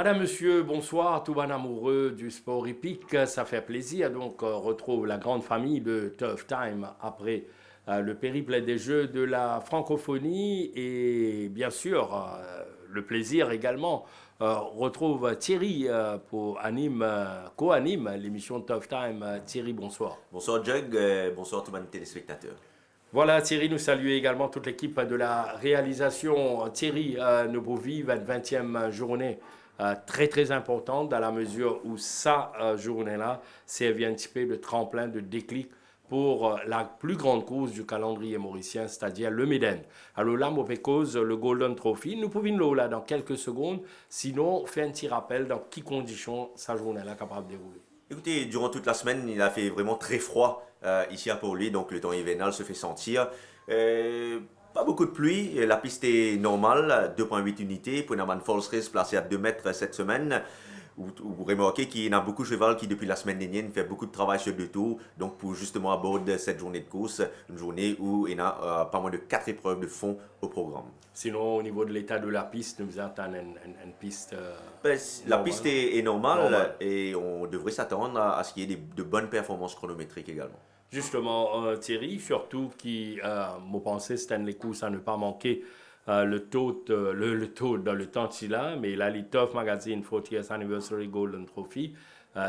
Madame, Monsieur, bonsoir, tout bon amoureux du sport hippique. Ça fait plaisir. Donc, retrouve la grande famille de Tough Time après le périple des Jeux de la francophonie et bien sûr le plaisir également. Retrouve Thierry pour co-anime l'émission Tough Time. Thierry, bonsoir. Bonsoir Jug, bonsoir tous les téléspectateurs. Voilà, Thierry, nous saluons également toute l'équipe de la réalisation. Thierry, nous pour vivre la 20e journée très très importante dans la mesure où sa journée-là servait un petit peu de tremplin, de déclic pour la plus grande course du calendrier mauricien, c'est-à-dire le Méden. Alors là, on cause le Golden Trophy. Nous pouvons le là dans quelques secondes, sinon, fait un petit rappel dans quelles conditions sa journée-là est capable de dérouler. Écoutez, durant toute la semaine, il a fait vraiment très froid ici à Port-Louis, donc le temps hivernal se fait sentir. Pas beaucoup de pluie, la piste est normale, 2,8 unités. Pour une Falls Race placé à 2 mètres cette semaine. Vous remarquez qu'il y a beaucoup de cheval qui, depuis la semaine dernière, fait beaucoup de travail sur 2 tours. Donc, pour justement aborder cette journée de course, une journée où il y a pas moins de 4 épreuves de fond au programme. Sinon, au niveau de l'état de la piste, nous attendons une piste. La piste est normale et on devrait s'attendre à ce qu'il y ait de bonnes performances chronométriques également. Justement, Thierry, surtout qui, mon pensée, c'est une course à ne pas manquer le taux dans le temps de là, mais la Tough Magazine 40th Anniversary Golden Trophy,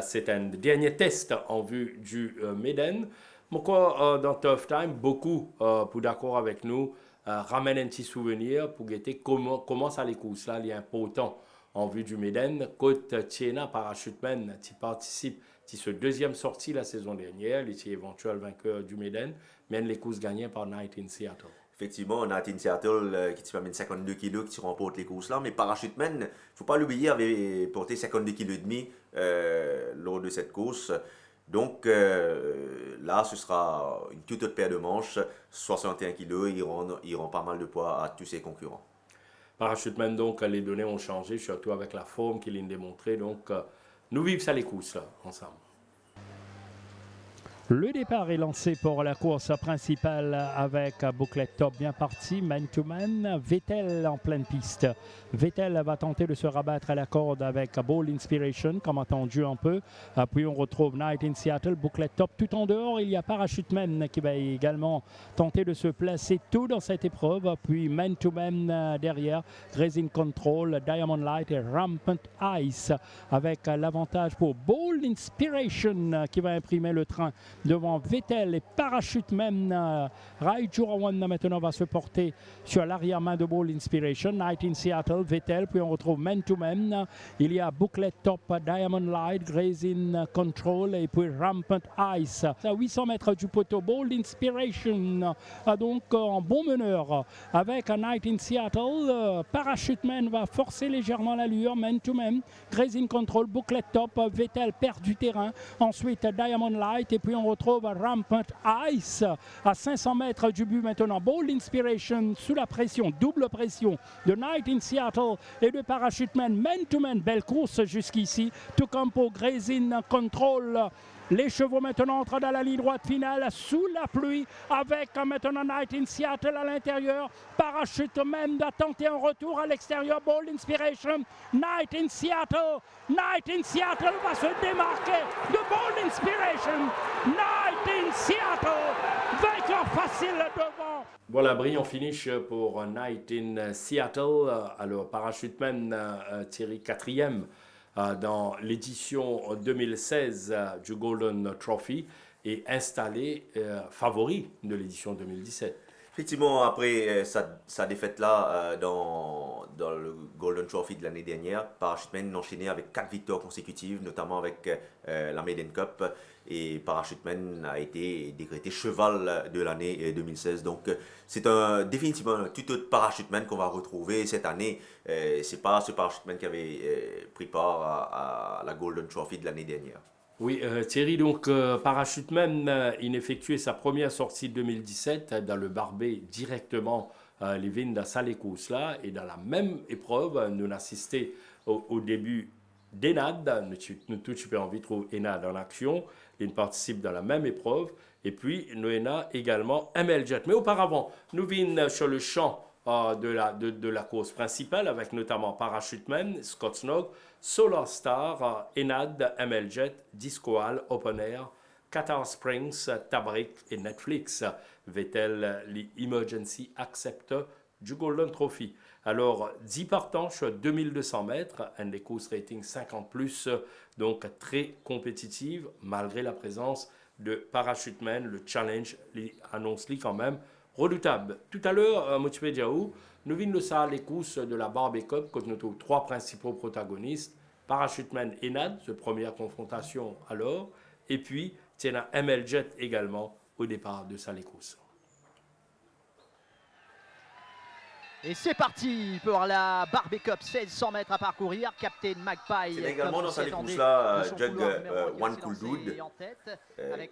c'est un dernier test en vue du Méden. Pourquoi dans Tough Time, beaucoup, pour d'accord avec nous, ramènent un petit souvenir pour guetter comment ça les courses là, il est important en vue du Méden. Côte Tiena Parachuteman, qui participe à ce deuxième sortie la saison dernière, il est éventuel vainqueur du Méden, mène les courses gagnées par Night in Seattle. Effectivement, Night in Seattle qui amène 52 kg qui remporte les courses là, mais Parachuteman, il ne faut pas l'oublier, avait porté 52 kg et demi lors de cette course. Donc là, ce sera une toute autre paire de manches, 61 kg, il rend pas mal de poids à tous ses concurrents. Parachuteman, donc, les données ont changé, surtout avec la forme qu'il a démontrée. Donc, nous vivons ça les courses là, ensemble. Le départ est lancé pour la course principale avec Booklet Top bien parti, man-to-man. Vettel en pleine piste. Vettel va tenter de se rabattre à la corde avec Bold Inspiration, comme attendu un peu. Puis on retrouve Night in Seattle, Booklet Top tout en dehors. Il y a Parachuteman qui va également tenter de se placer tout dans cette épreuve. Puis man-to-man derrière, Grazing Control, Diamond Light et Rampant Ice avec l'avantage pour Bold Inspiration qui va imprimer le train devant Vettel et Parachuteman. Raijurawan maintenant va se porter sur l'arrière-main de Bold Inspiration. Night in Seattle, Vettel, puis on retrouve Man to Man. Il y a Booklet Top, Diamond Light, Grazing Control et puis Rampant Ice. À 800 mètres du poteau, Bold Inspiration a donc un bon meneur avec Night in Seattle. Parachuteman va forcer légèrement l'allure, Man to Man, Grazing Control, Booklet Top, Vettel perd du terrain. Ensuite Diamond Light et puis on retrouve Rampant Ice à 500 mètres du but maintenant. Bold Inspiration sous la pression, double pression de Night in Seattle et de Parachuteman. Man-to-man, belle course jusqu'ici. Tout comme pour Grazing Control. Les chevaux maintenant entrent dans la ligne droite finale sous la pluie avec maintenant Night in Seattle à l'intérieur. Parachuteman doit tenter un retour à l'extérieur. Bold Inspiration, Night in Seattle. Night in Seattle va se démarquer de Bold Inspiration. Night in Seattle, vainqueur facile devant. Voilà, brillant finish pour Night in Seattle. Alors, Parachuteman, Thierry, 4e. Dans l'édition 2016 du Golden Trophy et installé favori de l'édition 2017. Effectivement, après sa défaite-là dans le Golden Trophy de l'année dernière, Parachuteman enchaîné avec 4 victoires consécutives, notamment avec la Maiden Cup. Et Parachuteman a été décrété cheval de l'année 2016. Donc c'est définitivement un tout autre Parachuteman qu'on va retrouver cette année. C'est pas ce Parachuteman qui avait pris part à la Golden Trophy de l'année dernière. Oui, Thierry, donc Parachuteman, il effectuait sa première sortie de 2017 dans le Barbet directement les vignes de Salécous là, et dans la même épreuve, nous avons assisté au début d'Enad, nous tous super envie de trouver Enad en action, il participe dans la même épreuve, et puis nous avons également ML Jet. Mais auparavant, nous venons sur le champ de la course principale, avec notamment Parachuteman, Scott Snog, Solar Star, Enad, ML Jet, Discoal, Open Air, Qatar Springs, Tabrik et Netflix. Vettel, l'Emergency Accept du Golden Trophy. Alors, 10 partanches, 2200 mètres, un des courses rating 50+, donc très compétitive, malgré la présence de Parachuteman. Le challenge annonce-lui quand même redoutable. Tout à l'heure, Motivé Diaou, nous venons de ça les courses de la Barbie Cup, contre nos trois principaux protagonistes, Parachuteman et Nad, cette première confrontation alors, et puis, tiens, ML Jet également au départ de ça les courses. Et c'est parti pour la Barbie Cup, 1600 mètres à parcourir. Captain Magpie. C'est également dans cette course-là, Jug One Cool Dude,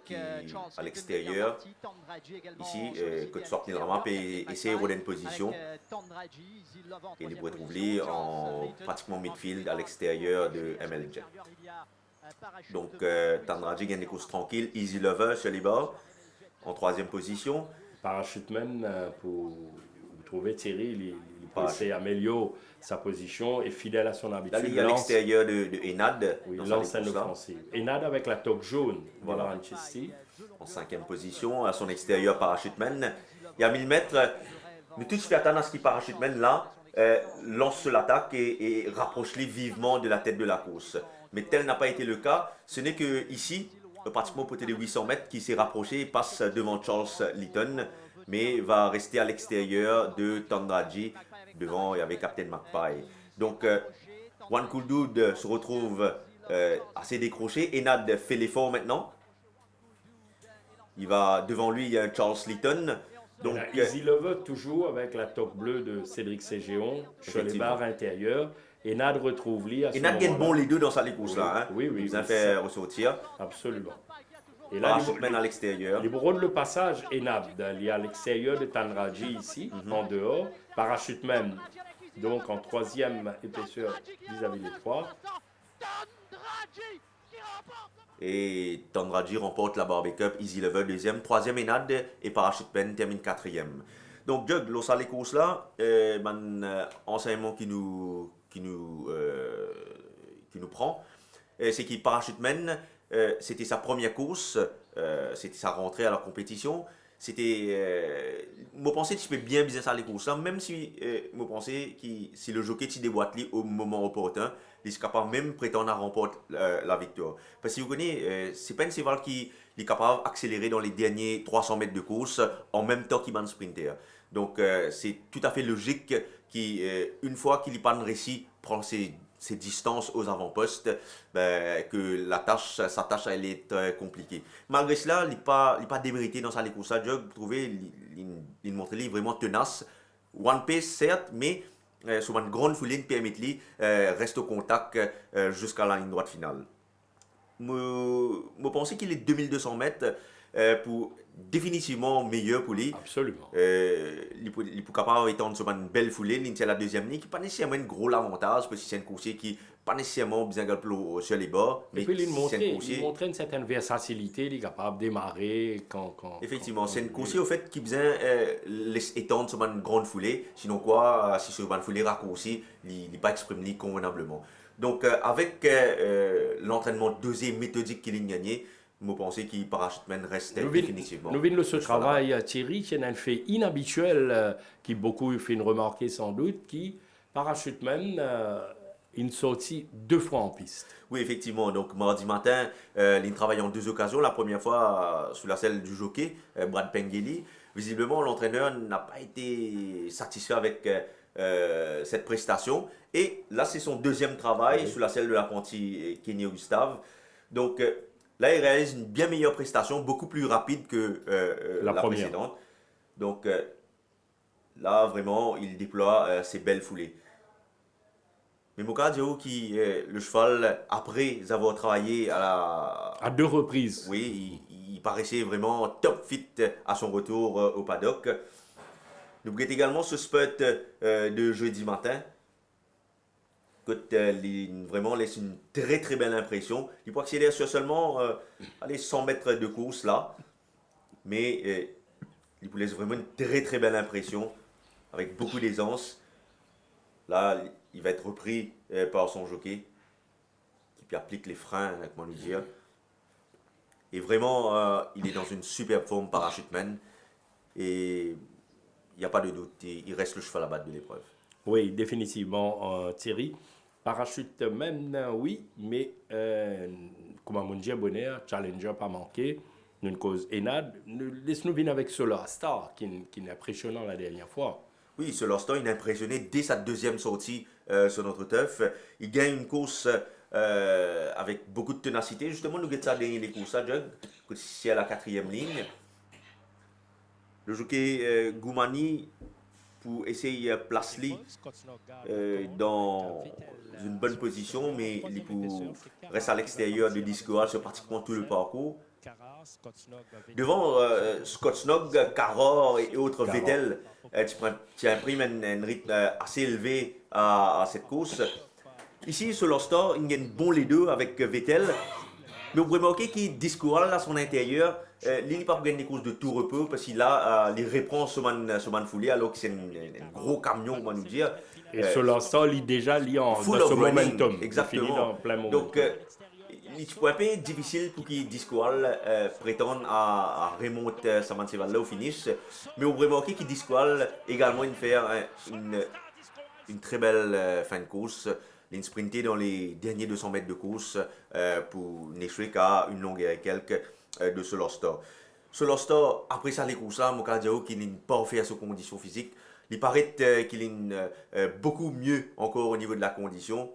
qui à l'extérieur, ici, que tu sortes la map et essaie de une position. Et il pourrait trouver en pratiquement midfield à l'extérieur de ML Jet. Donc, Tandraji gagne des courses tranquilles, Easy Lover sur les bords, en troisième position. Parachuteman, pour trouver Thierry, il peut essayer d'améliorer sa position et fidèle à son habitude. Là, il y a l'extérieur de Enad. Oui, il lance un offensive. Enad avec la toque jaune, voilà, en cinquième position, à son extérieur, Parachuteman. Il y a 1000 mètres, mais tout de suite attendre à ce qu'il Parachuteman là lance l'attaque et rapproche-les vivement de la tête de la course. Mais tel n'a pas été le cas. Ce n'est que ici, pratiquement au côté des 800 mètres, qui s'est rapproché, passe devant Charles Litton, mais va rester à l'extérieur de Tandraji, devant, il y avait Captain Magpie. Donc, One Cool Dude se retrouve assez décroché. Enad fait l'effort maintenant. Il va, devant lui, il y a Charles Litton. Donc, Easy Lover toujours avec la toque bleue de Cédric Ségéon sur les barres intérieures. Enad retrouve lui à ce moment-là. Enad gagne bon les deux dans sa course là. Oui, oui. Il a fait ressortir. Absolument. Et là, il à l'extérieur. Il brode le passage Enad. Il est à l'extérieur de Tandraji ici, en dehors. Parachuteman, donc en troisième épaisseur vis-à-vis des trois. Et Tandraji remporte la Barbie Cup, Easy Level deuxième, troisième Enad et Parachuteman termine quatrième. Donc, Jug, l'ossa les courses là, enseignement qui nous prend, c'est qu'il Parachuteman, c'était sa première course, c'était sa rentrée à la compétition. C'était, moi pensais que tu peux bien viser ça les courses là, même si moi pensais que si le jockey tu déboîte au moment opportun, il est capable même prétendre à remporter la victoire. Parce que vous connaissez, c'est pas un cheval qui est capable d'accélérer dans les derniers 300 mètres de course en même temps qu'il va sprinter. Donc c'est tout à fait logique qu'une fois qu'il n'est pas réussi prend ses distances aux avant-postes, que sa tâche elle est très compliquée. Malgré cela, il n'est pas démérité dans sa course à jog. Vous trouvez, il montre vraiment tenace. One pace certes, mais sur une grande foulée, il permet reste au contact jusqu'à la ligne droite finale. Je pense qu'il est 2200 mètres pour définitivement meilleur pour lui. Absolument. Il est capable d'étendre sur une belle foulée. Il est la deuxième ligne qui n'est pas nécessairement un gros avantage parce que c'est un coursier qui n'est pas nécessairement bien sur les bords. Mais puis il montrait une certaine versatilité, il est capable de démarrer quand effectivement, c'est un coursier au fait qui besoin laisse étendre sur une grande foulée. Sinon quoi, si sur une foulée raccourcie, il n'est pas exprimé convenablement. Donc avec l'entraînement dosé méthodique qu'il a gagné, je pense qu'il Parachuteman reste définitivement. Nous venons de ce travail, Thierry, qui est un fait inhabituel, qui beaucoup fait remarquer sans doute, qui Parachuteman une sortie 2 fois en piste. Oui, effectivement. Donc, mardi matin, il travaille en 2 occasions. La première fois sous la selle du jockey, Brad Pengeli. Visiblement, l'entraîneur n'a pas été satisfait avec cette prestation. Et là, c'est son deuxième travail sous la selle de l'apprenti Kenny Gustave. Donc, là, il réalise une bien meilleure prestation, beaucoup plus rapide que la précédente. Donc, là, vraiment, il déploie ses belles foulées. Mais Mokadio, qui le cheval, après avoir travaillé à 2 reprises. Oui, il paraissait vraiment top fit à son retour au paddock. Nous avons également ce spot de jeudi matin. Il vraiment laisse une très très belle impression. Il peut accélérer sur seulement 100 mètres de course là. Mais il vous laisse vraiment une très très belle impression. avec beaucoup d'aisance. Là, il va être repris par son jockey, qui applique les freins, comment nous dire. Et vraiment, il est dans une superbe forme, Parachuteman. Et il n'y a pas de doute, il reste le cheval à battre de l'épreuve. Oui, définitivement, Thierry. Parachute même, oui, mais comme on dit, bonheur, challenger pas manqué, une cause Enad. Laisse-nous venir avec Solar Star, qui est impressionnant la dernière fois. Oui, ce Star, il a impressionné dès sa deuxième sortie sur notre turf. Il gagne une course avec beaucoup de ténacité. Justement, nous avons gagné les courses à Jug, ici à la 4e ligne. Le jockey Goumani, pour essayer de placer dans une bonne position, mais il reste à l'extérieur de Disco sur pratiquement tout le parcours. Devant Scott Snog, Carror et autres Vettel, tu imprimes un rythme assez élevé à cette course. Ici, sur l'Ostar, il gagne bon les deux avec Vettel. Mais vous pouvez remarquer qu'il Disco à son intérieur, il n'est pas pour gagner des courses de tout repos parce qu'il a les reprend ce man foulé alors que c'est un gros camion, on va nous dire. Et Solar Star, il est déjà lié dans ce momentum. Exactement. Dans plein momentum. Donc, il est un peu difficile pour qu'il Disco prétende à remonter sa cheval là au finish. Mais vous pouvez remarquer qu'il Disco également faire une très belle fin de course. Il sprinté dans les derniers 200 mètres de course pour n'échouer qu'à une longueur et quelques de Solar Star. Solar Star, après ça, les courses là, mon cardio qui n'est pas fait à ses conditions physiques. Il paraît qu'il est beaucoup mieux encore au niveau de la condition.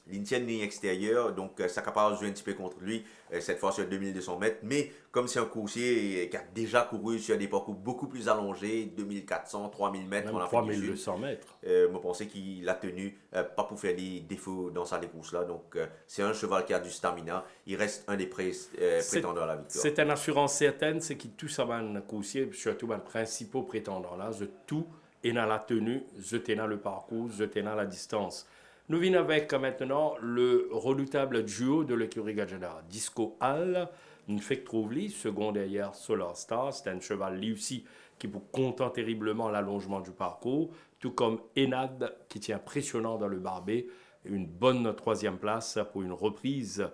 Il tient une ligne extérieure, donc ça capable de jouer un petit peu contre lui, cette fois sur 2200 mètres. Mais comme c'est un coursier qui a déjà couru sur des parcours beaucoup plus allongés, 2400, 3000 mètres en Afrique du Sud, 3200 mètres. Je pensais qu'il a tenu, pas pour faire des défauts dans sa course-là. Donc c'est un cheval qui a du stamina. Il reste un des prétendants à la victoire. C'est une assurance certaine, c'est qu'il tout ça un coursier, surtout les principaux prétendants là, de tout est dans la tenue, est dans le parcours, est dans la distance. Nous venons avec maintenant le redoutable duo de l'écurie Gajada. Disco Hall, une fait Trouvli, second derrière Solar Star. C'est un cheval lui aussi qui vous content terriblement l'allongement du parcours, tout comme Enad qui tient impressionnant dans le barbet. Une bonne troisième place pour une reprise,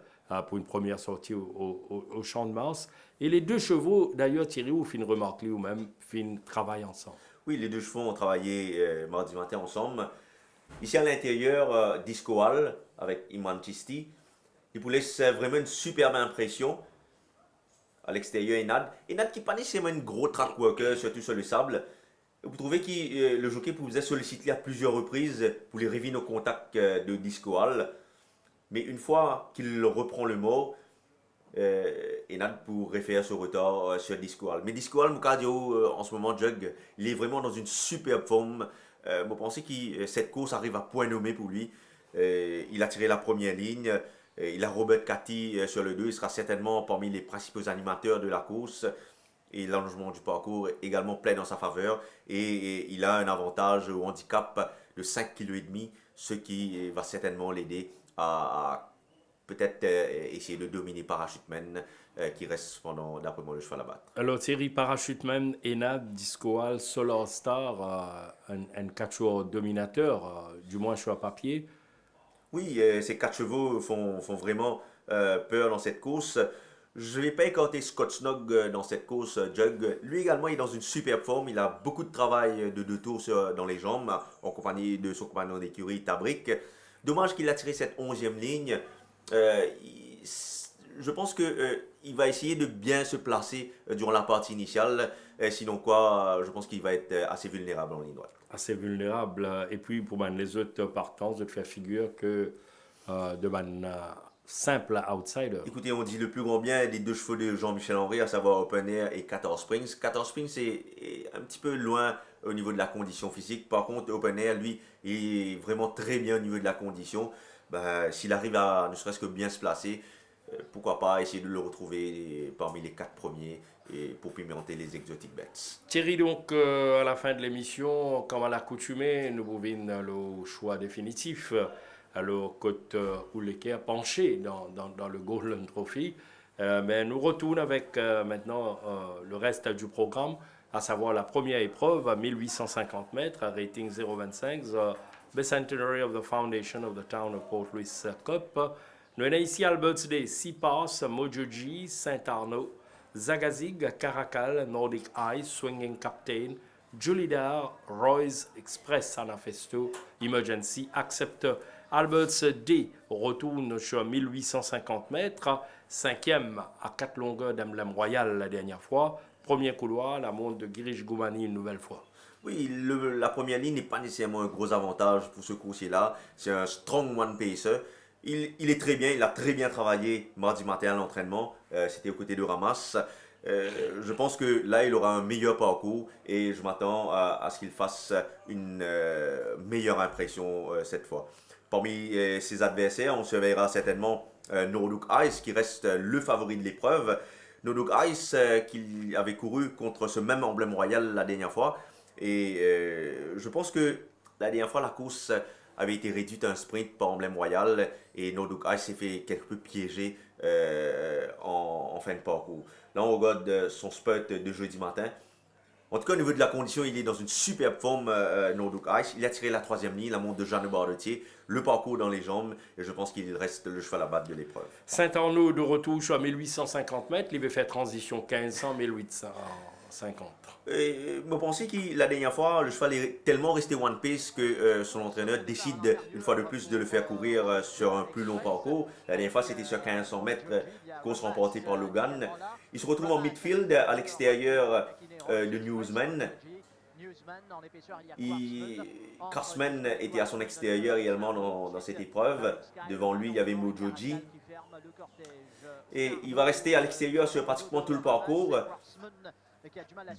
pour une première sortie au Champ de Mars. Et les deux chevaux, d'ailleurs, Thierry, vous fin remarquer ou même fin travailler ensemble. Oui, les deux chevaux ont travaillé mardi matin ensemble. Ici à l'intérieur, Disco Hall avec Imran Chisti, il vous laisse vraiment une superbe impression. À l'extérieur, Enad qui n'est pas nécessairement une grosse track worker, surtout sur le sable. Vous trouvez que le jockey pouvait solliciter à plusieurs reprises pour les réviner au contact de Disco Hall. Mais une fois qu'il reprend le mot, Enad pourrait faire ce retard sur Disco Hall. Mais Disco Hall, mon cardio en ce moment, Jug, il est vraiment dans une superbe forme. Je pense que cette course arrive à point nommé pour lui. Il a tiré la première ligne. Il a Robert Cathy sur le 2. Il sera certainement parmi les principaux animateurs de la course. Et l'allongement du parcours est également plein dans sa faveur. Et il a un avantage au handicap de 5,5 kg, ce qui va certainement l'aider à peut-être essayer de dominer Parachuteman, qui reste cependant, d'après moi, le cheval à battre. Alors Thierry, Parachuteman, Enad, Disco Hall, Solar Star, un quatuor dominateur, du moins sur papier. Oui, ces 4 chevaux font vraiment peur dans cette course. Je ne vais pas écarter Scott Snog dans cette course, Jug. Lui également est dans une superbe forme. Il a beaucoup de travail de 2 tours dans les jambes, en compagnie de son compagnon d'écurie Tabric. Dommage qu'il a tiré cette 11e ligne. Je pense qu'il va essayer de bien se placer durant la partie initiale. Sinon quoi, je pense qu'il va être assez vulnérable en ligne droite. Assez vulnérable. Et puis pour les autres partants, de faire figure que de simple outsider. Écoutez, on dit le plus grand bien des 2 chevaux de Jean-Michel Henry, à savoir Open Air et 14 Springs. 14 Springs est un petit peu loin au niveau de la condition physique. Par contre, Open Air, lui, est vraiment très bien au niveau de la condition. S'il arrive à ne serait-ce que bien se placer, pourquoi pas essayer de le retrouver parmi les 4 premiers et pour pimenter les exotic bets. Thierry, donc à la fin de l'émission, comme à l'accoutumée, nous vous venons le choix définitif. Alors, côte Ouleker penché dans le Golden Trophy. Mais nous retournons avec maintenant le reste du programme. à savoir la première épreuve à 1850 mètres, à rating 0,25, the Bicentenary of the Foundation of the Town of Port Louis Cup. Nous avons ici Albert's Day, Seapass, Mojoji, Saint-Arnaud, Zagazig, Caracal, Nordic Ice, Swinging Captain, Julidar, Roy's Express, Anafesto, Emergency, Accept. Albert's Day retourne sur 1850 mètres, cinquième à 4 longueurs d'emblème royal la dernière fois. Premier couloir, la montre de Girish Goumani une nouvelle fois. Oui, la première ligne n'est pas nécessairement un gros avantage pour ce coursier-là. C'est un strong one pacer. Il est très bien, il a très bien travaillé mardi matin à l'entraînement. C'était aux côtés de Ramas. Je pense que là, il aura un meilleur parcours et je m'attends à ce qu'il fasse une meilleure impression cette fois. Parmi ses adversaires, on surveillera certainement Nordic Ice qui reste le favori de l'épreuve. Nordic Ice qui avait couru contre ce même emblème royal la dernière fois. Et je pense que la dernière fois, la course avait été réduite à un sprint par emblème royal et Nordic Ice s'est fait quelque peu piéger en fin de parcours. Là, on regarde son spurt de jeudi matin. En tout cas, au niveau de la condition, il est dans une superbe forme, Nordic Ice. Il a tiré la 3e ligne, la montre de Jeanne Bardetier, le parcours dans les jambes, et je pense qu'il reste le cheval à battre de l'épreuve. Saint-Arnaud de retour sur 1850 mètres, il avait fait transition 1500, 1850. Et me pensez que la dernière fois, le cheval est tellement resté one pace que son entraîneur décide une fois de plus de le faire courir sur un plus long parcours. La dernière fois, c'était sur 1500 mètres, course remportée par Logan. Il se retrouve en midfield à l'extérieur de Newsman. Craftsman était à son extérieur également dans cette épreuve. Devant lui, il y avait Mojoji. Et il va rester à l'extérieur sur pratiquement tout le parcours.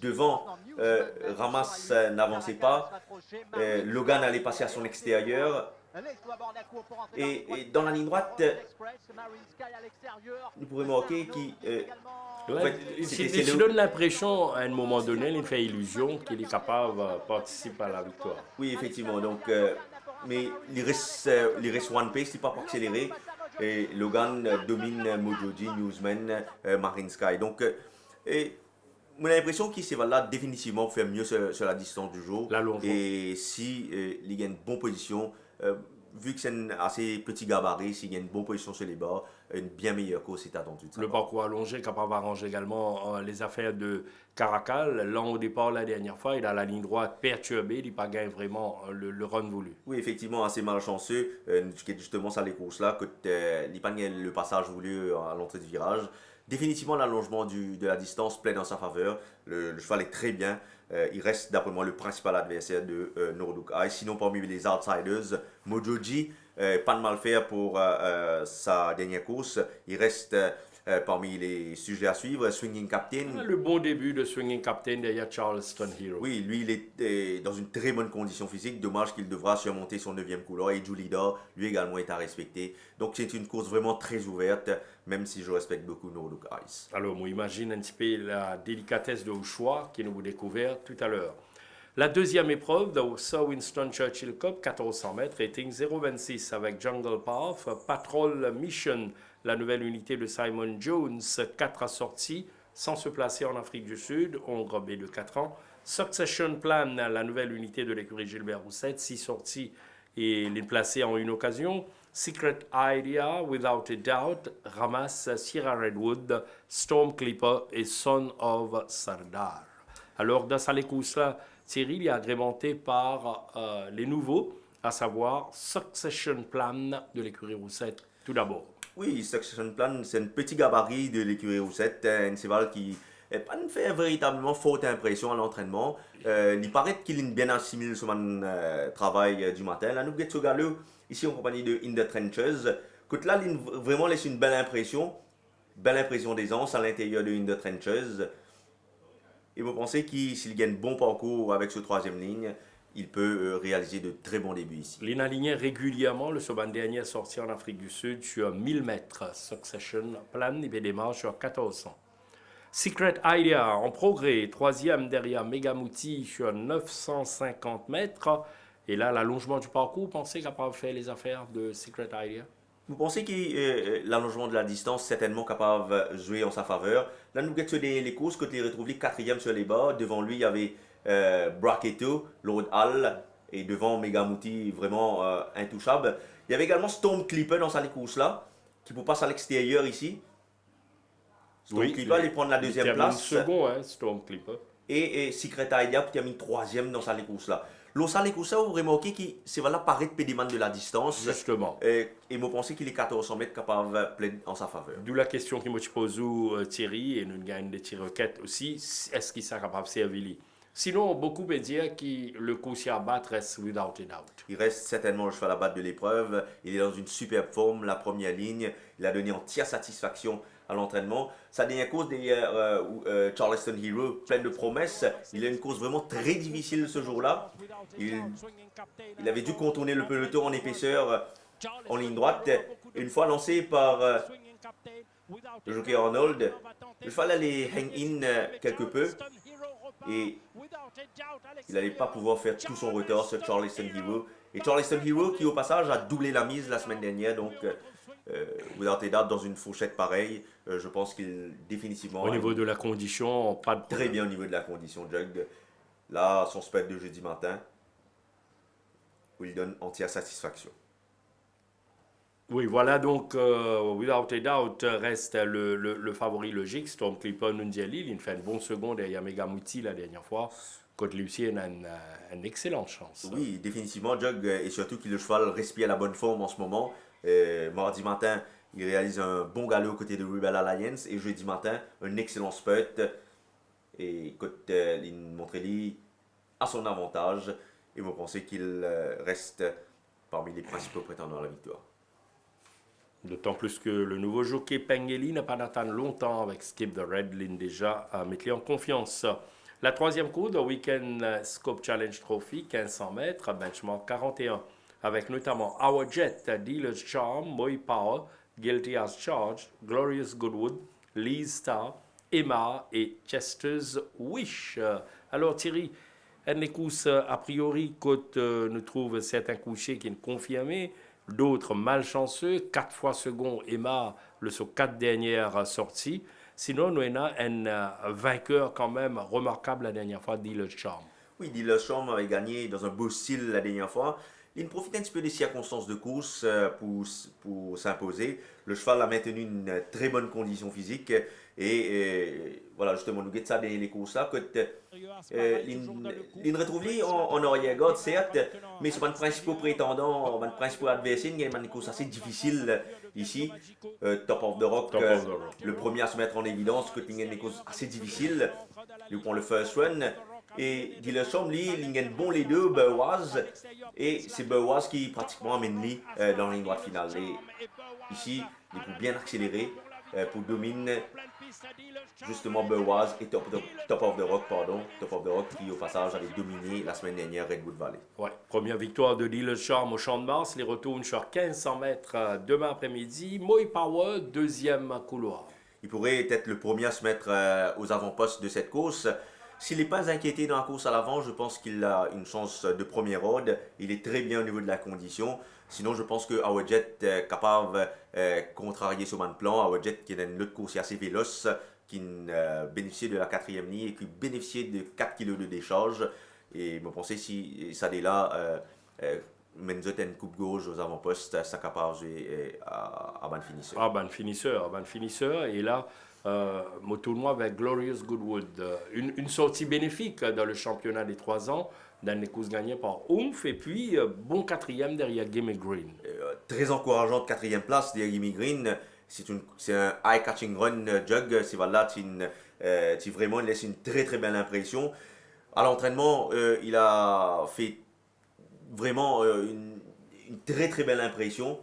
Devant, Ramas n'avançait pas. Logan allait passer à son extérieur. Et dans la ligne droite, vous pouvez remarquer qu'il... il donne l'impression, à un moment donné, il fait illusion qu'il est capable de participer à la victoire. Oui, effectivement. Donc, mais il reste one pace, il n'est pas accéléré. Et Logan domine Mojoji, Newsman, Marine Sky. Donc, on a l'impression qu'il s'est là définitivement faire mieux sur la distance du jour. Et si il y a une bonne position, vu que c'est un assez petit gabarit, s'il y a une bonne position sur les bords, une bien meilleure course est attendue. Le parcours allongé, capable d'arranger également les affaires de Caracal. Là, au départ, la dernière fois, il a la ligne droite perturbée, il n'a pas gagné vraiment le run voulu. Oui, effectivement, assez malchanceux. Justement, ça les courses-là, que il n'a pas gagné le passage voulu à l'entrée du virage. Définitivement, l'allongement de la distance plaît dans sa faveur. Le cheval est très bien. Il reste, d'après moi, le principal adversaire de Nordic Ice. Sinon, parmi les outsiders, Mojoji, pas de mal faire pour sa dernière course. Il reste parmi les sujets à suivre. Swinging Captain. Le bon début de Swinging Captain derrière Charleston Hero. Oui, lui, il est dans une très bonne condition physique. Dommage qu'il devra surmonter son 9e couloir. Et Julida, lui également, est à respecter. Donc, c'est une course vraiment très ouverte, même si je respecte beaucoup Nordic Ice. Alors, on imagine un petit peu la délicatesse de choix que nous avons découvert tout à l'heure. La deuxième épreuve de Sir Winston Churchill Cup, 1400 mètres, rating 0,26 avec Jungle Path, Patrol Mission, la nouvelle unité de Simon Jones, 4 assorties, sans se placer en Afrique du Sud, Hongre B de 4 ans. Succession Plan, la nouvelle unité de l'écurie Gilbert Rousset, 6 sorties et les placer en une occasion. Secret Idea, Without a Doubt, Ramas, Sierra Redwood, Storm Clipper et Son of Sardar. Alors, dans cette course-là, Thierry il est agrémenté par les nouveaux, à savoir Succession Plan de l'écurie Rousset, tout d'abord. Oui, Succession Plan, c'est un petit gabarit de l'écurie Rousset, un cheval qui n'a pas fait véritablement faute impression à l'entraînement. Il paraît qu'il est bien assimilé son travail du matin. Là, nous avons ce gars-là, ici en compagnie de In the Trenches, que là, il vraiment laisse une belle impression d'aisance à l'intérieur de In the Trenches. Et vous pensez qu'il, s'il gagne bon parcours avec ce 3e ligne, il peut réaliser de très bons débuts ici. Il alignait régulièrement le Soban dernier sorti en Afrique du Sud sur 1000 mètres. Succession Plan, il démarre sur 1400. Secret Idea en progrès, 3e derrière Megamouti sur 950 mètres. Et là, l'allongement du parcours, vous pensez qu'il n'a pas fait les affaires de Secret Idea? Vous pensez que l'allongement de la distance certainement capable de jouer en sa faveur. Là, nous guettons les courses, quand il retrouve les quatrième sur les bas. Devant lui, il y avait Bracketo, Lord Hall, et devant Megamouti, vraiment intouchable. Il y avait également Storm Clipper dans sa course là, qui vous passe à l'extérieur ici. Storm Clipper allait prendre la deuxième place. Second, hein, Storm Clipper. Et Secret Idea qui termine troisième dans sa course là. L'Osa Lekosa, vous remarquez que c'est voilà paraît pédiment de la distance. Justement. Et vous pensez qu'il est 1400 mètres capable de plaider en sa faveur. D'où la question qui me pose Thierry, et nous gagnons des tirs requêtes aussi, est-ce qu'il sera capable de servir? Sinon, beaucoup peuvent dire que le coursier à battre reste without a doubt. Il reste certainement le cheval à battre de l'épreuve. Il est dans une superbe forme, la première ligne. Il a donné entière satisfaction à l'entraînement. Sa dernière course des Charleston Hero, pleine de promesses. Il a une course vraiment très difficile ce jour-là. Il avait dû contourner le peloton en épaisseur en ligne droite. Une fois lancé par le jockey Arnold, le cheval allait hang in quelque peu. Et il n'allait pas pouvoir faire tout son retard sur Charleston Hero. Et Charleston Hero qui au passage a doublé la mise la semaine dernière. Donc without a doubt dans une fourchette pareille, je pense qu'il définitivement... Au niveau de la condition, pas de problème. Très bien au niveau de la condition, Jug. Là, son spec de jeudi matin, où il donne entière satisfaction. Oui, voilà donc, without a doubt, reste le favori logique, Storm Clipper Nunziali. Il fait un bon second derrière Megamouti la dernière fois. Côte Lucien a une excellente chance. Oui, définitivement, Jug, et surtout que le cheval respire à la bonne forme en ce moment. Mardi matin, il réalise un bon galop aux côtés de Rebel Alliance, et jeudi matin, un excellent spurt. Et côte Montrelli à son avantage, et vous pensez qu'il reste parmi les principaux prétendants à la victoire. D'autant plus que le nouveau jockey Pengeli n'a pas d'attendre longtemps avec Skip the Red Line déjà à mettre en confiance. La troisième course de Weekend Scope Challenge Trophy, 1500 mètres, benchmark 41, avec notamment Our Jet, Dealer's Charm, Moy Power, Guilty as Charged, Glorious Goodwood, Lee's Star, Emma et Chester's Wish. Alors Thierry, une course a priori, quand nous trouvons certains couchés qui sont confirmés, d'autres malchanceux, 4 fois second Emma, le sur 4 dernières sorties. Sinon, nous avons un vainqueur quand même remarquable la dernière fois, Dealer's Charm. Oui, Dealer's Charm avait gagné dans un beau style la dernière fois. Il profite un petit peu des circonstances de course pour s'imposer. Le cheval a maintenu une très bonne condition physique. Et voilà, justement, nous guettons ça dans les courses là. Il retrouve en arrière-garde, certes, mais c'est un principal prétendant, un principal adversaire. Il y a une course assez difficile ici. Top of the Rock, le premier à se mettre en évidence, il y a une course assez difficile. Il prend le first run. Et Dealer's Charm, il y a bon les deux, Burwaz. Et c'est Burwaz qui pratiquement amène lui dans la ligne droite finale. Et ici, il peut bien accélérer pour dominer justement Burwaz et Top of the Rock, qui au passage avait dominé la semaine dernière Redwood Valley. Ouais, première victoire de Dealer's Charm au Champ de Mars, les retourne sur 1500 mètres demain après-midi. Moy Power, deuxième couloir. Il pourrait être le premier à se mettre aux avant-postes de cette course. S'il n'est pas inquiété dans la course à l'avant, je pense qu'il a une chance de premier ordre. Il est très bien au niveau de la condition. Sinon, je pense que Our Jet est capable de contrarier sur le plan. Our Jet qui est une autre course assez véloce, qui bénéficie de la quatrième ligne et qui bénéficie de 4 kg de décharge. Et je pense si ça est là, Menzot a une coupe gauche aux avant-postes, ça capable de jouer à ban finisseur. Ah, ban finisseur. Et là, mon tournoi avec Glorious Goodwood. Une sortie bénéfique dans le championnat des 3 ans, dans les courses gagnées par Oomph, et puis bon quatrième derrière Gimme Green. Très encourageante quatrième place derrière Gimme Green. C'est un eye-catching run, Jug. C'est voilà, tu vraiment laisse une très très belle impression. À l'entraînement, il a fait vraiment une très très belle impression.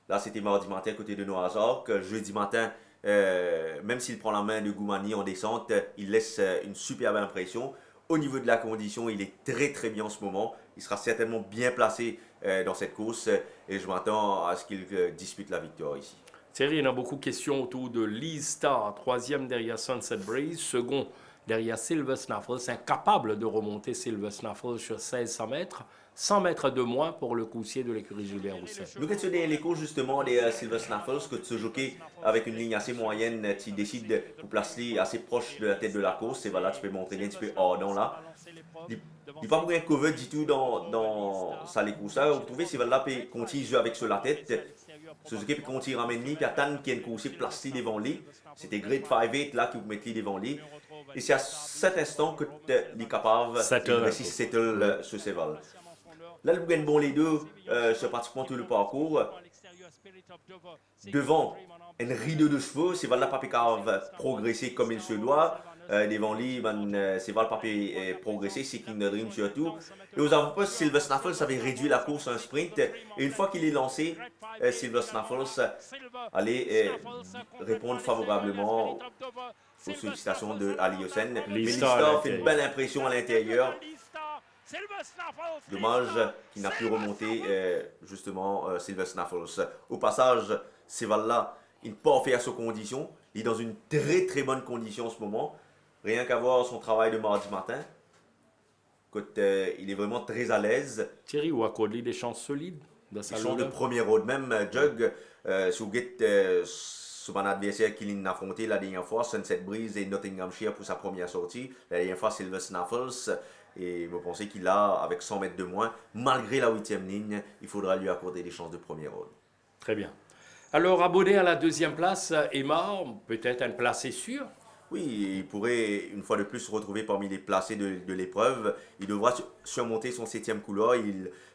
Là, c'était mardi matin à côté de Noah's Ark. Jeudi matin, même s'il prend la main de Goumani en descente, il laisse une superbe impression. Au niveau de la condition, il est très très bien en ce moment. Il sera certainement bien placé dans cette course et je m'attends à ce qu'il dispute la victoire ici. Thierry, il y a beaucoup de questions autour de Lee's Star, troisième derrière Sunset Breeze, second derrière Silver Snaffles, incapable de remonter Silver Snaffles sur 1600 mètres. 100 mètres de moins pour le coussier de l'écurie Gilbert Rousset. Nous que tu as l'écho justement des Silver Snaffles, que ce jockey avec une ligne assez moyenne, tu décides de vous placer assez proche de la tête de la course, et voilà, tu peux montrer un petit peu ardent là. Il n'y a pas beaucoup de cover du tout dans sa course. Vous trouvez, c'est là peut continuer à jouer avec sur la tête. Ce jockey peut continuer à ramener, puis attendre qu'il y ait une course placée devant lui. C'était Grade 5-8 là qui vous mettez devant lui. Et c'est à cet instant que tu es capable de réussir settle sur ses vols. Là, le gagne bon les deux sur pratiquement tout le parcours. Devant, une rideau de chevaux, c'est là papier cave progresser comme il se doit. Devant lui, c'est le papier progresser, c'est King Dream surtout. Et aux avant-postes, Silver Snaffles avait réduit la course à un sprint. Et une fois qu'il est lancé, Silver Snaffles allait répondre favorablement aux sollicitations de Ali Hossein. Mais Listar fait une belle impression à l'intérieur. Dommage qu'il n'a pu remonter justement Silver Snaffles. Au passage, Séval-là, il n'est pas fait à ses conditions. Il est dans une très très bonne condition en ce moment. Rien qu'à voir son travail de mardi matin. Écoute, il est vraiment très à l'aise. Thierry ou accorde des chances solides de sa chances de premier road. Même Jug, si vous guettez sur mon adversaire qu'il a affronté la dernière fois, Sunset Breeze et Nottinghamshire pour sa première sortie. La dernière fois, Silver Snaffles. Et vous pensez qu'il a, avec 100 mètres de moins, malgré la 8e ligne, il faudra lui accorder des chances de premier road. Très bien. Alors, abonné à la 2e place, Emma, peut-être une placée sûre? Oui, il pourrait une fois de plus se retrouver parmi les placés de l'épreuve. Il devra surmonter son 7e couloir.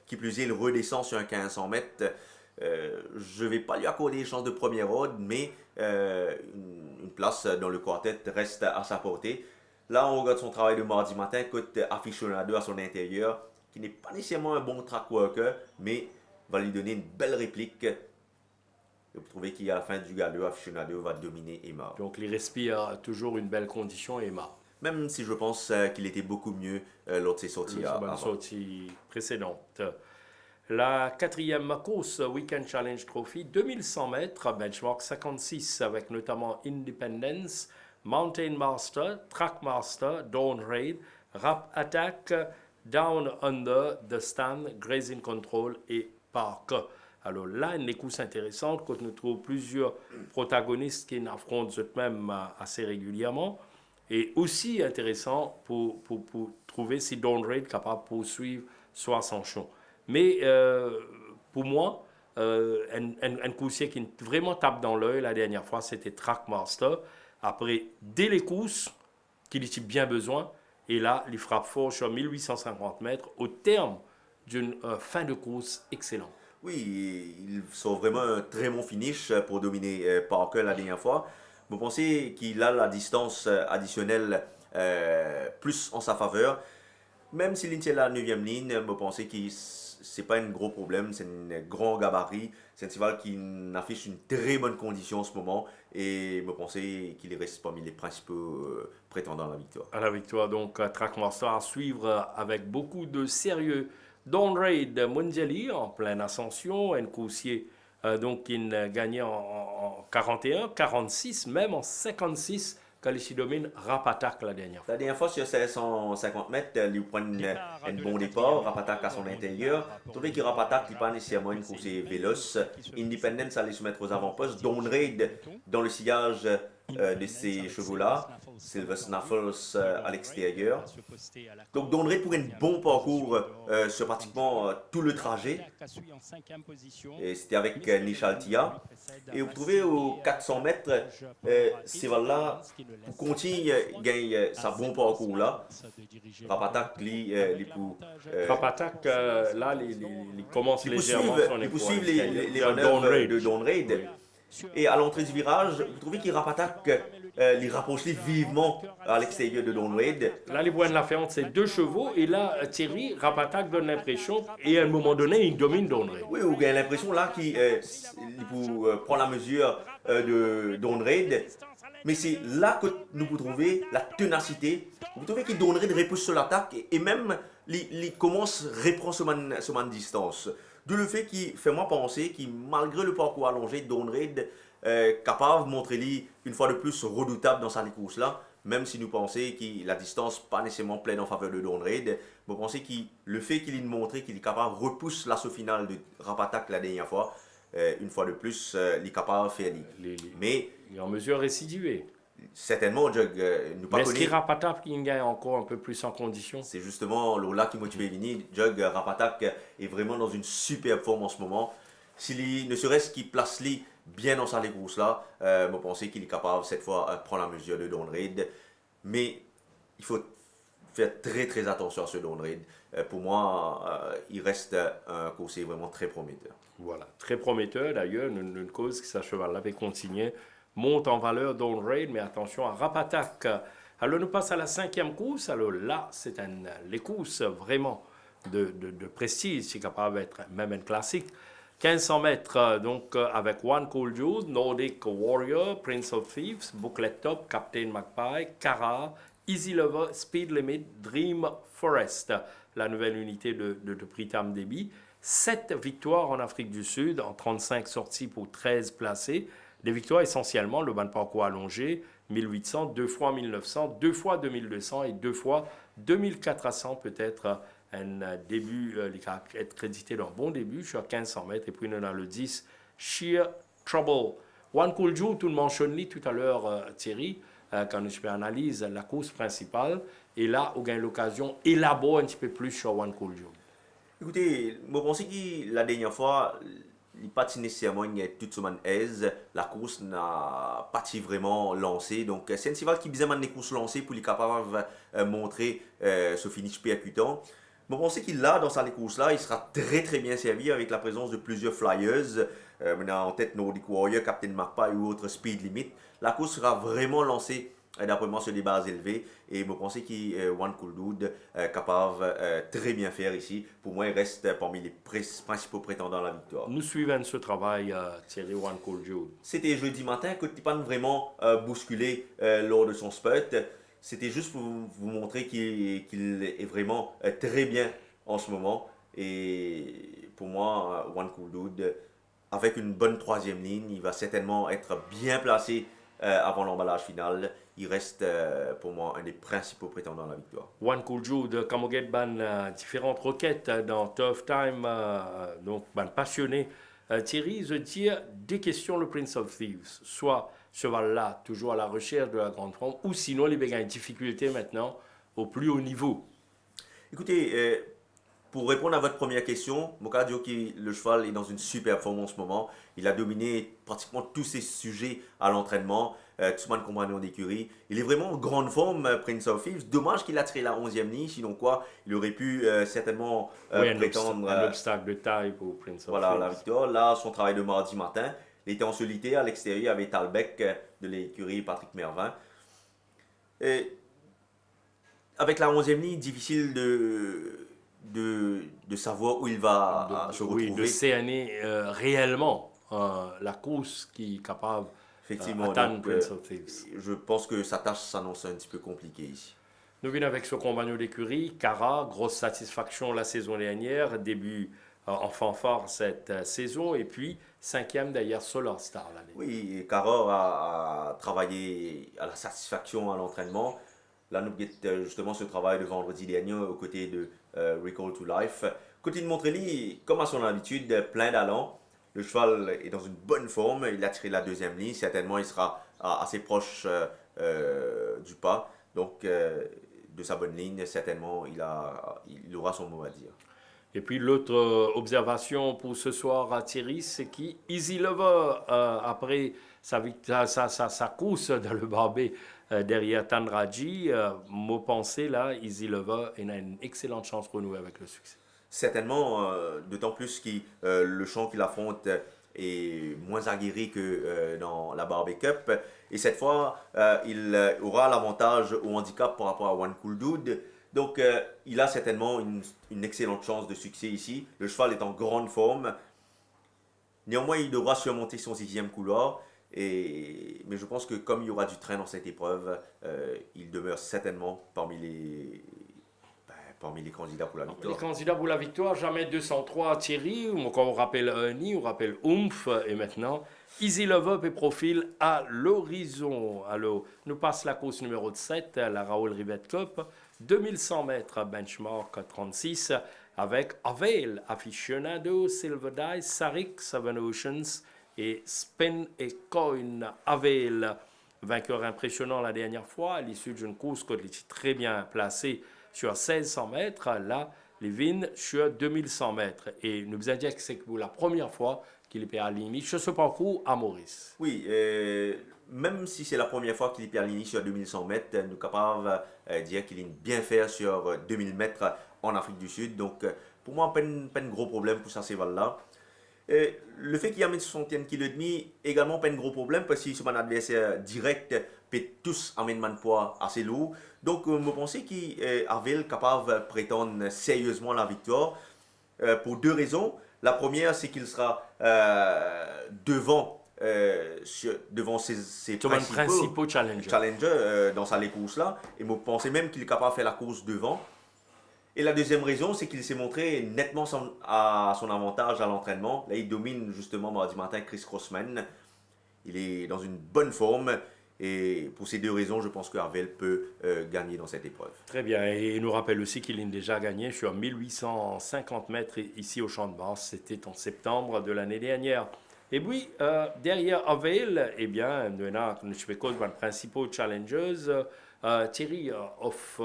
Qui plus est, il redescend sur un 1500 mètres. Je ne vais pas lui accorder des chances de premier road, mais une place dans le quartet reste à sa portée. Là, on regarde son travail de mardi matin, côté Aficionado à son intérieur, qui n'est pas nécessairement un bon track worker, mais va lui donner une belle réplique. Et vous trouvez qu'à la fin du galop, Aficionado va dominer Emma. Donc, il respire toujours une belle condition, Emma. Même si je pense qu'il était beaucoup mieux lors de ses sorties sorties précédentes. La 4e course, Weekend Challenge Trophy, 2100 mètres, benchmark 56, avec notamment Independence, Mountain Master, Track Master, Dawn Raid, Rap Attack, Down Under, The Stand, Grazing Control et Park. Alors là, une course intéressante quand nous trouvons plusieurs protagonistes qui affrontent eux-mêmes assez régulièrement. Et aussi intéressant pour trouver si Dawn Raid est capable de poursuivre soit son champ. Mais pour moi, un coursier qui vraiment tape dans l'œil la dernière fois, c'était Track Master. Après, dès les courses, qu'il a bien besoin, et là, il frappe fort sur 1850 mètres au terme d'une fin de course excellente. Oui, il sort vraiment un très bon finish pour dominer Parker la dernière fois. Vous pensez qu'il a la distance additionnelle plus en sa faveur. Même s'il est la 9e ligne, vous pensez que ce n'est pas un gros problème, c'est un grand gabarit. C'est un cheval qui affiche une très bonne condition en ce moment et vous pensez qu'il reste parmi les principaux prétendants à la victoire. À la victoire, donc Trackmaster à suivre avec beaucoup de sérieux. Dawn Raid Mondiali en pleine ascension, un coursier donc qui gagnait en 41, 46, même en 56. Kalichi domine Rap Attack la dernière fois. La dernière fois, sur 550 mètres, il prend un bon départ, Rap Attack à son intérieur. Vous trouvez que Rap Attack n'est pas nécessairement une course véloce. Independence allait se mettre aux avant-postes. Dawn Raid dans le sillage de ces chevaux-là. Silver Snaffles à l'extérieur. Donc Dawn Raid pour un bon parcours sur pratiquement tout le trajet. Et c'était avec Nishaltia. Et vous trouvez aux 400 mètres, c'est là pour continuer gagne sa bon parcours là. Rapatak Rapatak là il commence légèrement son il poursuit les manœuvres de Dawn Raid. Et à l'entrée du virage, vous trouvez qu'il Rapatak les rapproche vivement à l'extérieur de Dawn Raid. Là, les Bois de la Ferrante, c'est 2 chevaux. Et là, Thierry, Rapatak donne l'impression, et à un moment donné, il domine Dawn Raid. Oui, vous avez l'impression là qu'il prend la mesure de Dawn Raid. Mais c'est là que nous vous trouvez la ténacité. Vous trouvez qu'il Dawn Raid repousse sur l'attaque et même il commence à reprendre ce distance. D'où le fait qu'il fait moi penser qu'il, malgré le parcours allongé, Dawn Raid capable de montrer lui une fois de plus redoutable dans sa course là, même si nous pensons que la distance pas nécessairement pleine en faveur de Don Reid, nous pensons que le fait qu'il ait montré qu'il est capable de repousser l'assaut final de Rapatak la dernière fois, une fois de plus, il est capable de faire mais il est en mesure de récidiver. Certainement, Jug, nous pas Mais est-ce qu'il connaît. Rapatak qui gagne encore un peu plus en condition? C'est justement là qui motive Vini. Jug Rapatak est vraiment dans une superbe forme en ce moment. S'il ne serait-ce qu'il place lui bien dans sa course là, je pense qu'il est capable cette fois de prendre la mesure de Don Reid. Mais il faut faire très très attention à ce Don Reid. Pour moi, il reste un coursier vraiment très prometteur. Voilà, très prometteur d'ailleurs, une cause qui sa cheval-là avait continué, monte en valeur Don Reid, mais attention à Rapatak. Alors nous passons à la 5e course. Alors là, c'est les courses vraiment de prestige, c'est capable d'être même un classique. 1500 mètres, donc avec One Cool Jude, Nordic Warrior, Prince of Thieves, Booklet Top, Captain Magpie, Cara, Easy Lover, Speed Limit, Dream Forest, la nouvelle unité de prix Tam Deby. 7 victoires en Afrique du Sud, en 35 sorties pour 13 placés. Des victoires essentiellement, le ban de parcours allongé, 1800, 2 fois 1900, 2 fois 2200 et 2 fois 2400, peut-être un début, être crédité d'un bon début sur 1500 mètres. Et puis nous avons le 10, Sheer Trouble. One Cool Joe, tout le mentionne tout à l'heure, Thierry, quand nous analyse la course principale. Et là, on gagne l'occasion d'élaborer un petit peu plus sur One Cool Joe. Écoutez, je pense que la dernière fois, il n'est pas nécessairement toute semaine aise. La course n'a pas vraiment lancé. Donc, c'est un cheval qui besoin de courses lancées pour être capable de montrer ce finish percutant. Je pense qu'il a dans sa course-là, il sera très très bien servi avec la présence de plusieurs flyers. Maintenant, en tête Nordic Warrior, Captain Magpie ou autre Speed Limit. La course sera vraiment lancée d'après moi sur des bases élevées et je pense que One Cool Dude est capable très bien faire ici. Pour moi, il reste parmi les principaux prétendants à la victoire. Nous suivons ce travail, Thierry One Cool Jude. C'était jeudi matin que tu pas vraiment bousculé lors de son spurt. C'était juste pour vous montrer qu'il est vraiment très bien en ce moment. Et pour moi, One Cool Dude, avec une bonne troisième ligne, il va certainement être bien placé avant l'emballage final. Il reste pour moi un des principaux prétendants à la victoire. One Cool Jude, comme on gagne différentes requêtes dans Tough Time, donc passionné. Thierry, je dis deux questions le Prince of Thieves. Soit cheval-là, toujours à la recherche de la grande forme, ou sinon il y a une difficulté maintenant au plus haut niveau. Écoutez, pour répondre à votre première question, Mokadio, le cheval est dans une super forme en ce moment. Il a dominé pratiquement tous ses sujets à l'entraînement, tout le monde compagnon d'écurie. Il est vraiment en grande forme, Prince of Thieves. Dommage qu'il a tiré la 11e ligne, sinon quoi, il aurait pu certainement prétendre un obstacle de taille pour Prince of voilà, Thieves. la victoire. Là, son travail de mardi matin. Il était en solitaire à l'extérieur avec Talbec de l'écurie Patrick Mervin. Et avec la 11e ligne, difficile de savoir où il va se retrouver. De cerner réellement la course qui est capable d'atteindre Prince of Thieves. Je pense que sa tâche s'annonce un petit peu compliquée ici. Nous venons avec ce compagnon d'écurie, Cara, grosse satisfaction la saison dernière, début en fanfare cette saison, et puis 5e d'ailleurs Solar Star l'année. Oui, Cara a travaillé à la satisfaction à l'entraînement. Là, nous avons justement ce travail de vendredi dernier aux côtés de Recall to Life. Côté de Montrelli, comme à son habitude, plein d'allant. Le cheval est dans une bonne forme. Il a tiré la 2e ligne. Certainement, il sera assez proche du pas. Donc, de sa bonne ligne, certainement, il aura son mot à dire. Et puis l'autre observation pour ce soir à Thierry, c'est qu'Easy Lover, après sa course dans le barbet derrière Tandraji, mot pensé là, Easy Lover il a une excellente chance pour nous avec le succès. Certainement, d'autant plus que le champ qu'il affronte est moins aguerri que dans la Barbie Cup. Et cette fois, il aura l'avantage au handicap par rapport à One Cool Dude. Donc, il a certainement une excellente chance de succès ici. Le cheval est en grande forme. Néanmoins, il devra surmonter son 6e couloir. Mais je pense que comme il y aura du train dans cette épreuve, il demeure certainement parmi les candidats pour la victoire. Les candidats pour la victoire, jamais 203 Thierry, on rappelle Ernie, on rappelle Oomph, et maintenant Easy Love Up et Profil à l'horizon. Alors, nous passe la course numéro 7, la Raoul Rivette Cup, 2100 mètres, benchmark 36, avec Avail, Aficionado, Silver Dice, Sarik, Seven Oceans et Spin et Coin. Avail, vainqueur impressionnant la dernière fois, à l'issue d'une course qui était très bien placée sur 1600 mètres. Là, Levin sur 2100 mètres. Et nous vous indiquons que c'est pour la première fois qu'il est aligné sur ce parcours à Maurice. Oui, même si c'est la première fois qu'il est aligné sur 2100 mètres, nous sommes capables de dire qu'il est bien fait sur 2000 mètres en Afrique du Sud. Donc, pour moi, pas de gros problème pour ça, ces là. Le fait qu'il amène 61 kg demi, également pas de gros problème parce que c'est un adversaire direct, peut tous amener un poids assez lourd. Donc, je pense qu'il avait capable de prétendre sérieusement la victoire pour deux raisons. La première, c'est qu'il sera devant ses principaux challengers dans sa course là. Et je pensais même qu'il est capable de faire la course devant. Et la deuxième raison, c'est qu'il s'est montré nettement à son avantage à l'entraînement. Là, il domine justement mardi matin Chris Crossman. Il est dans une bonne forme. Et pour ces deux raisons, je pense que Harvel peut gagner dans cette épreuve. Très bien. Et il nous rappelle aussi qu'il a déjà gagné sur 1850 mètres ici au Champ de Mars. C'était en septembre de l'année dernière. Et puis, derrière Harvel, eh bien, nous avons les principaux challengers. Thierry, off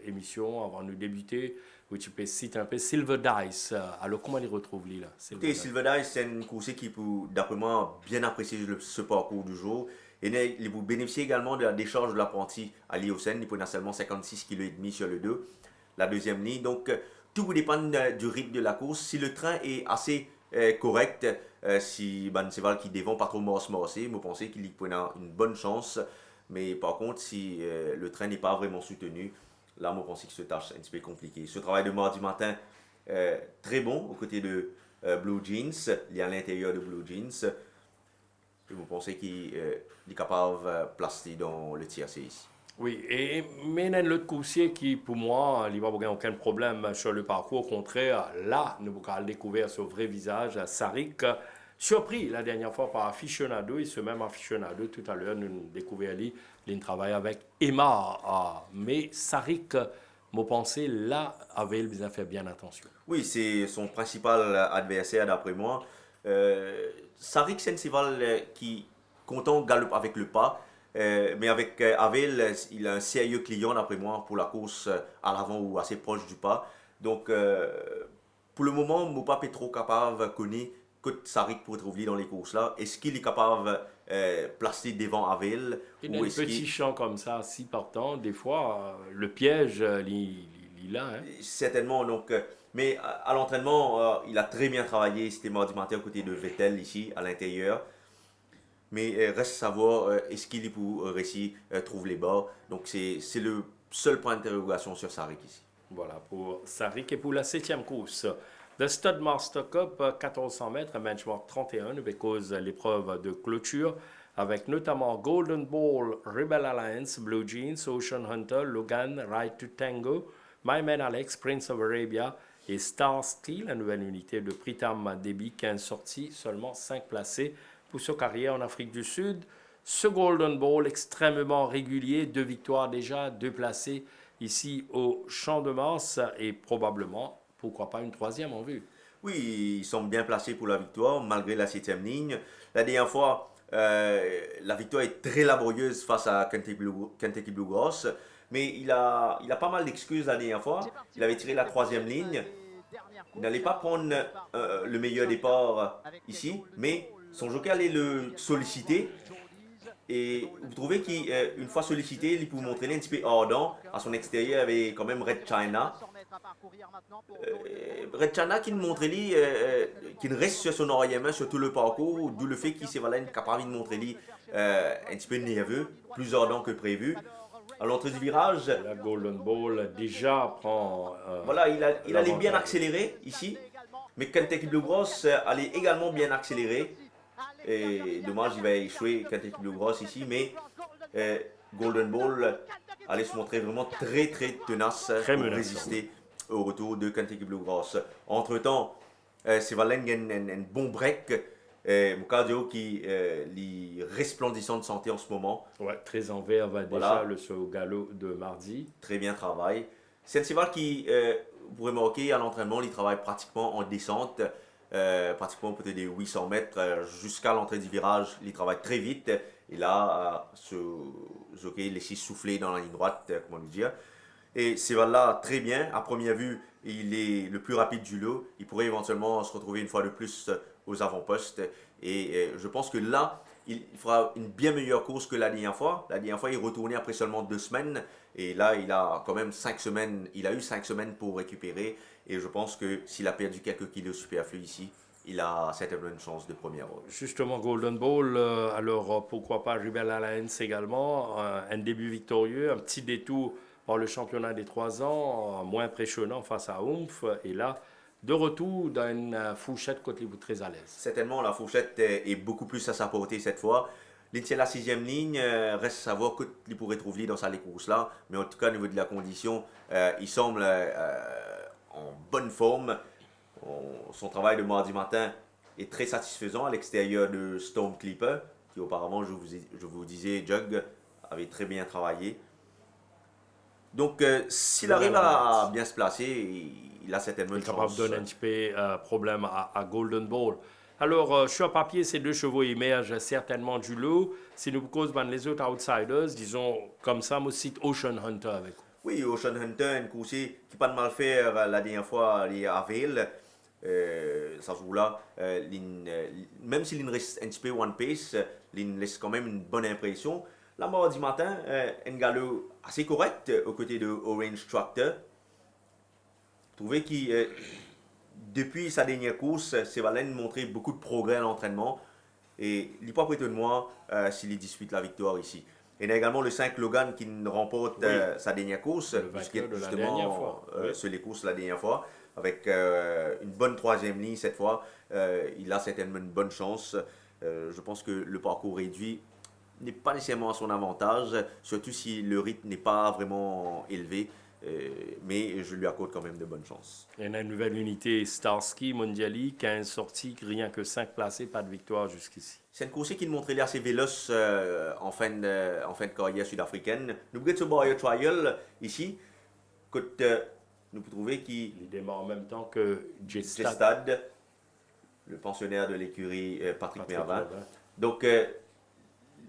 émission, avant de débuter, où tu peux citer un peu Silver Dice. Alors, comment il retrouve lui là? Silver Dice, c'est une course qui peut, d'après moi, bien apprécier ce parcours du jour. Et il vous bénéficie également de la décharge de l'apprenti à l'Iocène. Il peut seulement 56,5 kg sur le 2, la deuxième ligne. Donc, tout vous dépend du rythme de la course. Si le train est assez correct, si c'est Val qui devant pas trop morcer, vous pensez qu'il peut avoir une bonne chance. Mais par contre, si le train n'est pas vraiment soutenu, là, je pense que ce tâche est un petit peu compliqué. Ce travail de mardi matin, très bon, aux côtés de Blue Jeans. Il est à l'intérieur de Blue Jeans. Et vous pensez qu'il est capable de placer dans le TRC ici. Oui, mais il y a l'autre coursier qui, pour moi, il n'y a aucun problème sur le parcours. Au contraire, là, nous avons découvert son vrai visage, Sarik. Surpris la dernière fois par Aficionado, et ce même Aficionado, tout à l'heure, nous découvert il travaille avec Emma. Mais Sarik, je pense, là, avait besoin de faire bien attention. Oui, c'est son principal adversaire, d'après moi. Sarik, c'est un cheval qui content galope avec le pas, mais avec Avel, il a un sérieux client, d'après moi, pour la course à l'avant ou assez proche du pas. Donc, pour le moment, mon pas est trop capable de connaître que Sarik pour trouver dans les courses là. Est-ce qu'il est capable de placer devant Avel? Il a un petit champ comme ça, si partant, des fois, le piège, il là. Hein? Certainement, donc. Mais à l'entraînement, il a très bien travaillé. C'était mardi matin à côté de Vettel ici, à l'intérieur. Mais reste à savoir, est-ce qu'il est pour réussir trouve les bas. Donc c'est le seul point d'interrogation sur Sarik ici. Voilà, pour Sarik et pour la 7e course. Le Stud Master Cup, 1400 mètres, benchmark 31, avec cause l'épreuve de clôture, avec notamment Golden Ball, Rebel Alliance, Blue Jeans, Ocean Hunter, Logan, Ride to Tango, My Man Alex, Prince of Arabia et Star Steel, la nouvelle unité de Pritam Debi, 15 sorties, seulement 5 placés pour sa carrière en Afrique du Sud. Ce Golden Ball extrêmement régulier, 2 victoires déjà, 2 placés ici au Champ de Mars et probablement, pourquoi pas, une 3e en vue. Oui, ils sont bien placés pour la victoire, malgré la 7e ligne. La dernière fois, la victoire est très laborieuse face à Kentucky Bluegrass, mais il a pas mal d'excuses la dernière fois. Il avait tiré la 3e ligne. Il n'allait pas prendre le meilleur départ ici, mais son jockey allait le solliciter. Et vous trouvez qu'une fois sollicité, il peut montrer un petit peu ardent. À son extérieur, il y avait quand même Red China. Red China qui nous montrait qu'il reste sur son oreille main sur tout le parcours, d'où le fait qu'il s'est capable de montrer un petit peu nerveux, plus ardent que prévu. À l'entrée du virage, la Golden Ball déjà prend. Voilà, il allait bien accélérer ici, mais Kentucky Bluegrass allait également bien accélérer. Et dommage, il va échouer Kentucky Bluegrass ici, mais Golden Ball allait se montrer vraiment très tenace pour résister au retour de Kentucky Bluegrass. Entre-temps, Sivalen gagne un bon break Mon cardio qui est resplendissant de santé en ce moment. Ouais, très en vert va Voilà. déjà ce galop de mardi. Très bien travail. C'est un cheval qui, vous pourrez remarquer, à l'entraînement, il travaille pratiquement en descente, pratiquement peut-être des 800 mètres jusqu'à l'entrée du virage. Il travaille très vite. Et là, ce jockey laisse souffler dans la ligne droite, comment le dire. Et ce cheval-là, très bien. À première vue, il est le plus rapide du lot. Il pourrait éventuellement se retrouver une fois de plus aux avant-postes. Et je pense que là, il fera une bien meilleure course que la dernière fois. La dernière fois, il retournait après seulement 2 semaines. Et là, il a quand même 5 semaines. Il a eu 5 semaines pour récupérer. Et je pense que s'il a perdu quelques kilos superflus ici, il a certainement une chance de première ronde. Justement, Golden Ball, alors pourquoi pas Rebel Alliance également, un début victorieux, un petit détour par le championnat des 3 ans, moins impressionnant face à Oomph, et là, de retour dans une fourchette côté vous très à l'aise. Certainement, la fourchette est beaucoup plus à sa portée cette fois. C'est la 6e ligne, reste à savoir qu'il pourrait trouver dans sa course là, mais en tout cas au niveau de la condition, il semble en bonne forme. Son travail de mardi matin est très satisfaisant à l'extérieur de Storm Clipper, qui auparavant, je vous disais, Jug avait très bien travaillé. Donc, s'il arrive à bien se placer, il a certainement Il une est capable chance. de donner un petit peu problème à Golden Ball. Alors, sur papier, ces 2 chevaux émergent certainement du lot. Si nous causons les autres outsiders, disons comme ça, moi cite Ocean Hunter avec vous. Oui, Ocean Hunter, une course qui pas de mal faire la dernière fois à Ville. Ça se voit là, même s'il reste un petit peu one pace, il laisse quand même une bonne impression. La mardi matin, un galop assez correct aux côtés de Orange Tractor. Trouvé qu'il, depuis sa dernière course, Sévalène montrait beaucoup de progrès à l'entraînement. Et il n'est pas prêt de moi s'il dispute la victoire ici. Il y a également le 5 Logan qui remporte sa dernière course, Le vainqueur de la dernière fois. sur les courses la dernière fois, avec une bonne 3e ligne cette fois. Il a certainement une bonne chance. Je pense que le parcours réduit n'est pas nécessairement à son avantage, surtout si le rythme n'est pas vraiment élevé. Mais je lui accorde quand même de bonnes chances. Il y a une nouvelle unité Starsky Mondiali, 15 sorties, rien que 5 placés, pas de victoire jusqu'ici. C'est une course qui montrait assez véloce en fin de carrière sud-africaine. Nous regardons ce Barrier Trial ici, que nous pouvons trouver qui Il démarre en même temps que J-Stad. Stade, le pensionnaire de l'écurie Patrick Mervin. Donc,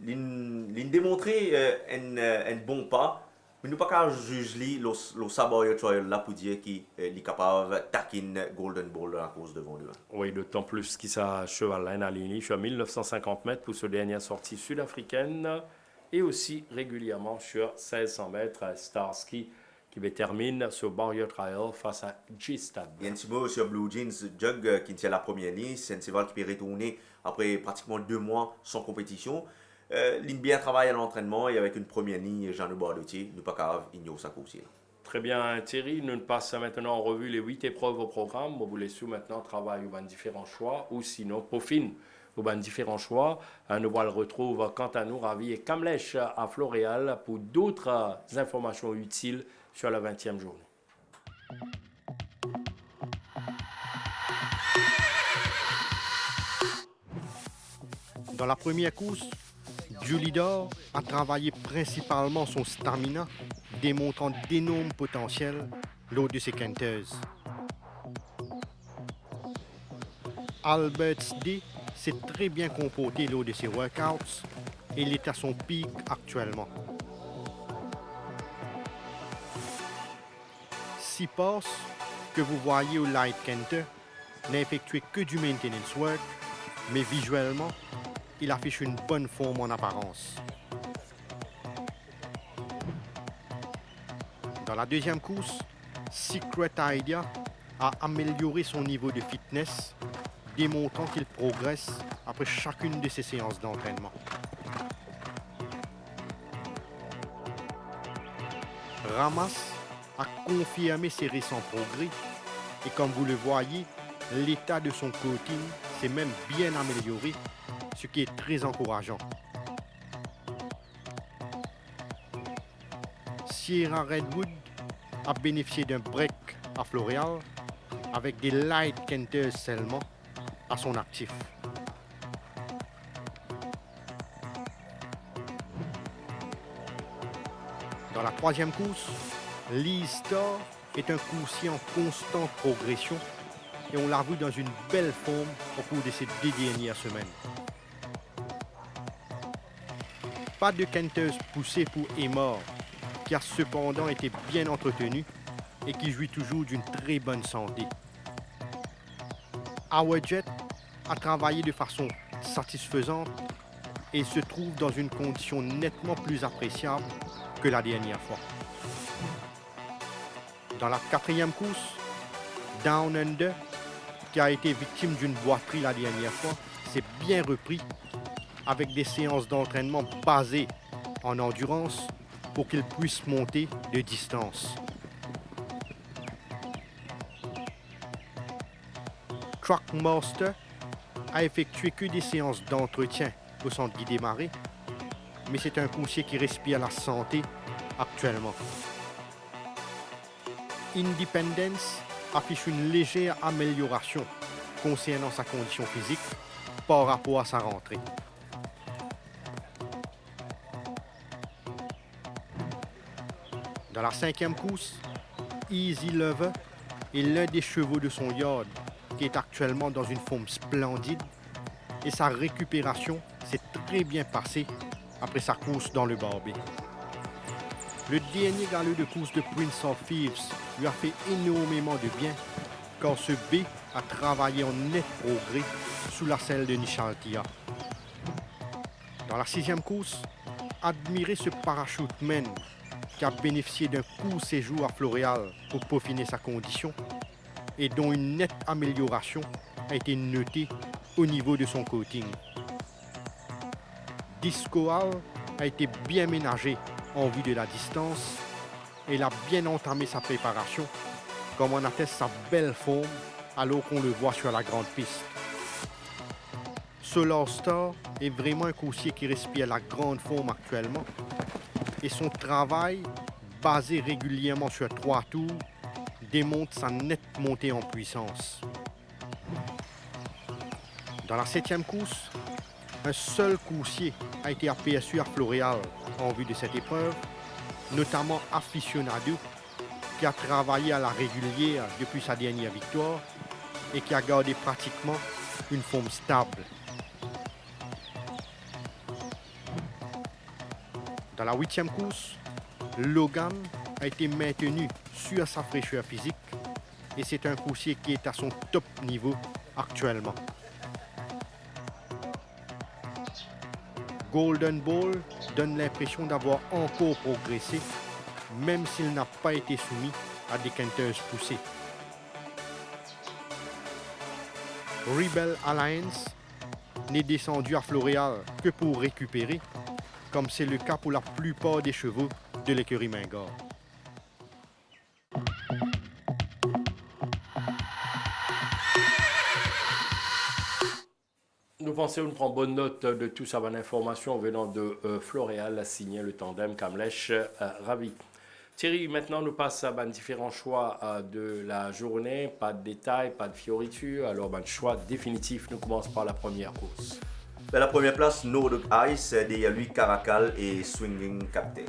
il démontré un bon pas. Mais nous ne pouvons pas juger le Saboya Trial là pour dire qu'il est capable de taquiner Golden Ball dans la course devant lui. Oui, d'autant plus qu'il s'est cheval aligné sur 1950 mètres pour sa dernière sortie sud-africaine et aussi régulièrement sur 1600 mètres à Starsky qui termine ce Barrier Trial face à J-Stad. Il y a un petit mot sur Blue Jeans Jug qui tient la première ligne. C'est un cheval qui peut retourner après pratiquement 2 mois sans compétition. Il bien travaille à l'entraînement et avec une première ligne, Jean de Bardotier, nous pas capable d'ignorer sa course. Très bien, Thierry. Nous passons maintenant en revue les 8 épreuves au programme. Vous voulez maintenant travailler aux différents choix ou sinon peaufine aux différents choix. Nous le retrouve quant à nous, Ravi et Kamlesh à Floréal pour d'autres informations utiles sur la 20e journée. Dans la première course, Julidor a travaillé principalement son stamina, démontrant d'énormes potentiels lors de ses quinteuses. Alberts D s'est très bien comporté lors de ses workouts et il est à son pic actuellement. Seapass, que vous voyez au Light Canter, n'a effectué que du maintenance work, mais visuellement, il affiche une bonne forme en apparence. Dans la deuxième course, Secret Idea a amélioré son niveau de fitness, démontrant qu'il progresse après chacune de ses séances d'entraînement. Ramas a confirmé ses récents progrès et comme vous le voyez, l'état de son coating s'est même bien amélioré, ce qui est très encourageant. Sierra Redwood a bénéficié d'un break à Floréal avec des light canters seulement à son actif. Dans la troisième course, Lee Star est un coursier en constante progression et on l'a vu dans une belle forme au cours de ces 2 dernières semaines. Pas de canteuse poussée pour Emor, qui a cependant été bien entretenu et qui jouit toujours d'une très bonne santé. Our Jet a travaillé de façon satisfaisante et se trouve dans une condition nettement plus appréciable que la dernière fois. Dans la quatrième course, Down Under, qui a été victime d'une boiterie la dernière fois, s'est bien repris avec des séances d'entraînement basées en endurance pour qu'il puisse monter de distance. Trackmaster a effectué que des séances d'entretien au centre Guy Desmarais, mais c'est un coursier qui respire la santé actuellement. Independence affiche une légère amélioration concernant sa condition physique par rapport à sa rentrée. Dans la cinquième course, Easy Lover est l'un des chevaux de son yard qui est actuellement dans une forme splendide et sa récupération s'est très bien passée après sa course dans le Barbet. Le dernier galop de course de Prince of Thieves lui a fait énormément de bien car ce B a travaillé en net progrès sous la selle de Nishaltia. Dans la sixième course, admirez ce parachuteman qui a bénéficié d'un court séjour à Floréal pour peaufiner sa condition et dont une nette amélioration a été notée au niveau de son coating. Disco Hall a été bien ménagé en vue de la distance et il a bien entamé sa préparation, comme en atteste sa belle forme alors qu'on le voit sur la grande piste. Solar Star est vraiment un coursier qui respire la grande forme actuellement et son travail, basé régulièrement sur 3 tours, démontre sa nette montée en puissance. Dans la 7e course, un seul coursier a été aperçu à Floréal en vue de cette épreuve, notamment Aficionado, qui a travaillé à la régulière depuis sa dernière victoire et qui a gardé pratiquement une forme stable. Dans la 8e course, Logan a été maintenu sur sa fraîcheur physique et c'est un coursier qui est à son top niveau actuellement. Golden Ball donne l'impression d'avoir encore progressé, même s'il n'a pas été soumis à des quinteuses poussées. Rebel Alliance n'est descendu à Floréal que pour récupérer, comme c'est le cas pour la plupart des chevaux de l'écurie Mingard. Nous pensons, on prend bonne note de toute sa bonne information venant de Floréal, signé le tandem Kamlech Ravi. Thierry, maintenant nous passons à différents choix de la journée, pas de détails, pas de fioritures, alors choix définitif, nous commençons par la première course. La première place, Nordic Ice, derrière lui Caracal et Swinging Captain.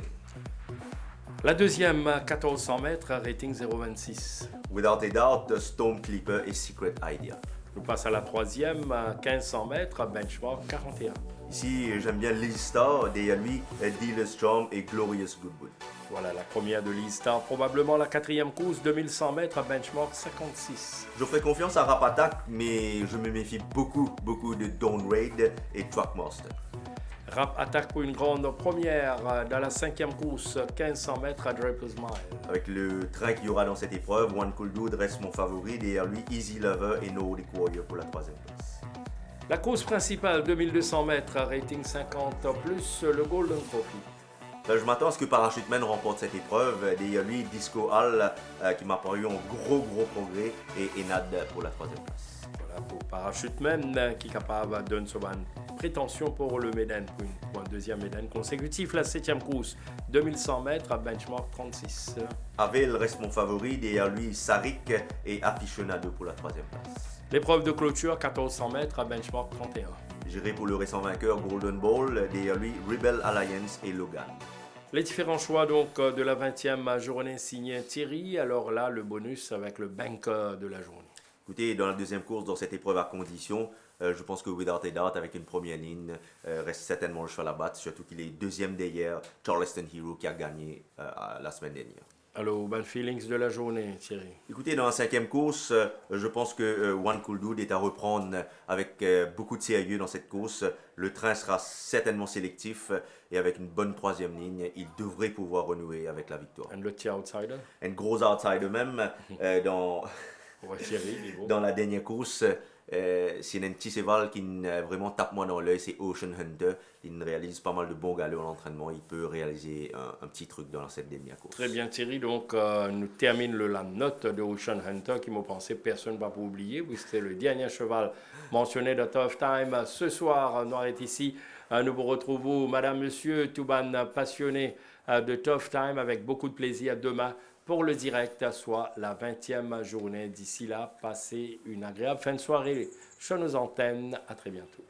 La deuxième, 1400 mètres, rating 0,26. Without a doubt, Storm Clipper et Secret Idea. Nous passons à la troisième, 1500 mètres, benchmark 41. Ici, j'aime bien Lee Star, derrière lui, Dealer Storm et Glorious Goodwood. Voilà la première de Lee Star, probablement la quatrième course, 2100 mètres, benchmark 56. Je ferai confiance à Rap Attack, mais je me méfie beaucoup de Dawn Raid et Trackmaster. Rap Attack pour une grande première dans la cinquième course, 1500 mètres à Draper's Mile. Avec le train qu'il y aura dans cette épreuve, One Cool Dude reste mon favori, derrière lui Easy Lover et Nordic Warrior pour la troisième place. La course principale, 2200 mètres, rating 50+, le Golden Trophy. Là, je m'attends à ce que Parachuteman remporte cette épreuve, derrière lui Disco Hall qui m'a paru en gros progrès et Enad pour la troisième place. Voilà pour Parachuteman qui est capable de donner son prétention pour le Méden, pour un deuxième Méden consécutif. La septième course, 2100 mètres à benchmark 36. Avel reste mon favori, derrière lui Sarik et Aficionado pour la troisième place. L'épreuve de clôture, 1400 mètres à benchmark 31. J'irai pour le récent vainqueur Golden Ball, derrière lui Rebel Alliance et Logan. Les différents choix donc de la 20e journée signés Thierry. Alors là, le bonus avec le banker de la journée. Écoutez, dans la deuxième course, dans cette épreuve à condition, je pense que Without a Doubt, avec une première ligne, reste certainement le cheval à battre, surtout qu'il est deuxième derrière Charleston Hero qui a gagné la semaine dernière. Alors, bad feelings de la journée, Thierry. Écoutez, dans la cinquième course, je pense que One Cool Dude est à reprendre avec beaucoup de sérieux dans cette course. Le train sera certainement sélectif et avec une bonne troisième ligne, il devrait pouvoir renouer avec la victoire. Un petit outsider. Un gros outsider même dans, Ouais, Thierry, il est beau. dans la dernière course. C'est un petit cheval qui vraiment tape moi dans l'œil, c'est Ocean Hunter. Il réalise pas mal de bons galops en entraînement. Il peut réaliser un petit truc dans cette dernière course. Très bien Thierry, donc nous termine la note de Ocean Hunter qui m'a pensé personne ne va pas oublier, oui, c'était le dernier cheval mentionné de Tough Time. Ce soir, nous est ici, nous vous retrouvons, madame, monsieur, tout ban passionné de Tough Time avec beaucoup de plaisir demain pour le direct, soit la 20e journée. D'ici là, passez une agréable fin de soirée sur nos antennes. À très bientôt.